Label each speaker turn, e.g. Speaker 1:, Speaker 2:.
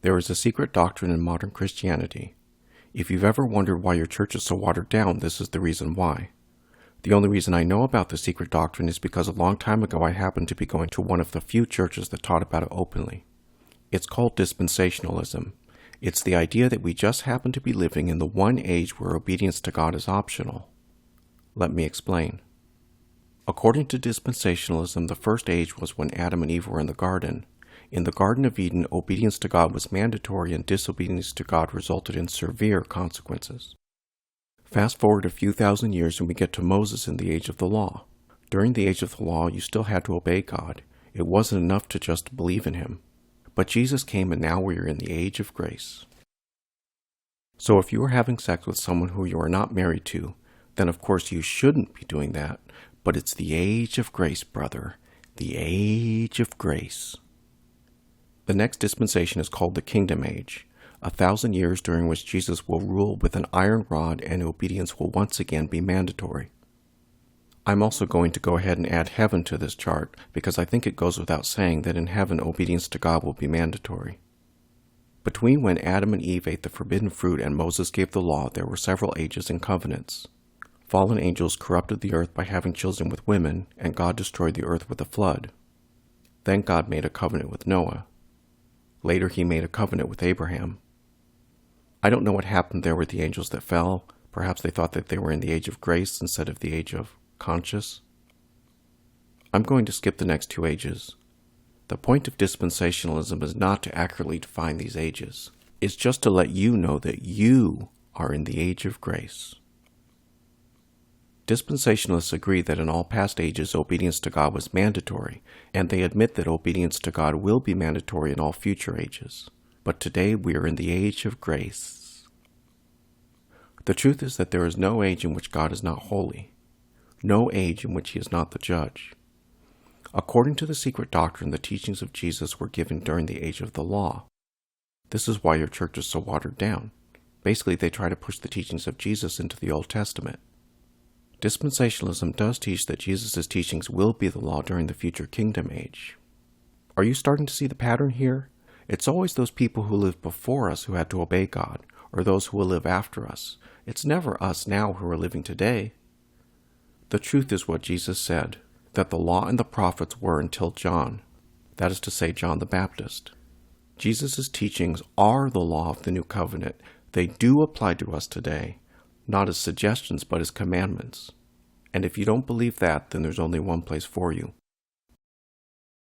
Speaker 1: There is a secret doctrine in modern Christianity. If you've ever wondered why your church is so watered down, this is the reason why. The only reason I know about the secret doctrine is because a long time ago I happened to be going to one of the few churches that taught about it openly. It's called Dispensationalism. It's the idea that we just happen to be living in the one age where obedience to God is optional. Let me explain. According to Dispensationalism, the first age was when Adam and Eve were in the garden. In the Garden of Eden, obedience to God was mandatory and disobedience to God resulted in severe consequences. Fast forward a few thousand years and we get to Moses in the age of the law. During the age of the law, you still had to obey God. It wasn't enough to just believe in Him. But Jesus came and now we are in the age of grace. So if you are having sex with someone who you are not married to, then of course you shouldn't be doing that. But it's the age of grace, brother. The age of grace. The next dispensation is called the Kingdom Age, 1,000 years during which Jesus will rule with an iron rod and obedience will once again be mandatory. I'm also going to go ahead and add heaven to this chart because I think it goes without saying that in heaven obedience to God will be mandatory. Between when Adam and Eve ate the forbidden fruit and Moses gave the law, there were several ages and covenants. Fallen angels corrupted the earth by having children with women, and God destroyed the earth with a flood. Then God made a covenant with Noah. Later He made a covenant with Abraham. I don't know what happened there with the angels that fell. Perhaps they thought that they were in the age of grace instead of the age of conscience. I'm going to skip the next two ages. The point of dispensationalism is not to accurately define these ages. It's just to let you know that you are in the age of grace. Dispensationalists agree that in all past ages obedience to God was mandatory, and they admit that obedience to God will be mandatory in all future ages. But today we are in the age of grace. The truth is that there is no age in which God is not holy, no age in which He is not the judge. According to the secret doctrine, the teachings of Jesus were given during the age of the law. This is why your church is so watered down. Basically, they try to push the teachings of Jesus into the Old Testament. Dispensationalism does teach that Jesus' teachings will be the law during the future kingdom age. Are you starting to see the pattern here? It's always those people who lived before us who had to obey God, or those who will live after us. It's never us now who are living today. The truth is what Jesus said, that the law and the prophets were until John. That is to say, John the Baptist. Jesus' teachings are the law of the new covenant. They do apply to us today. Not as suggestions, but as commandments. And if you don't believe that, then there's only one place for you.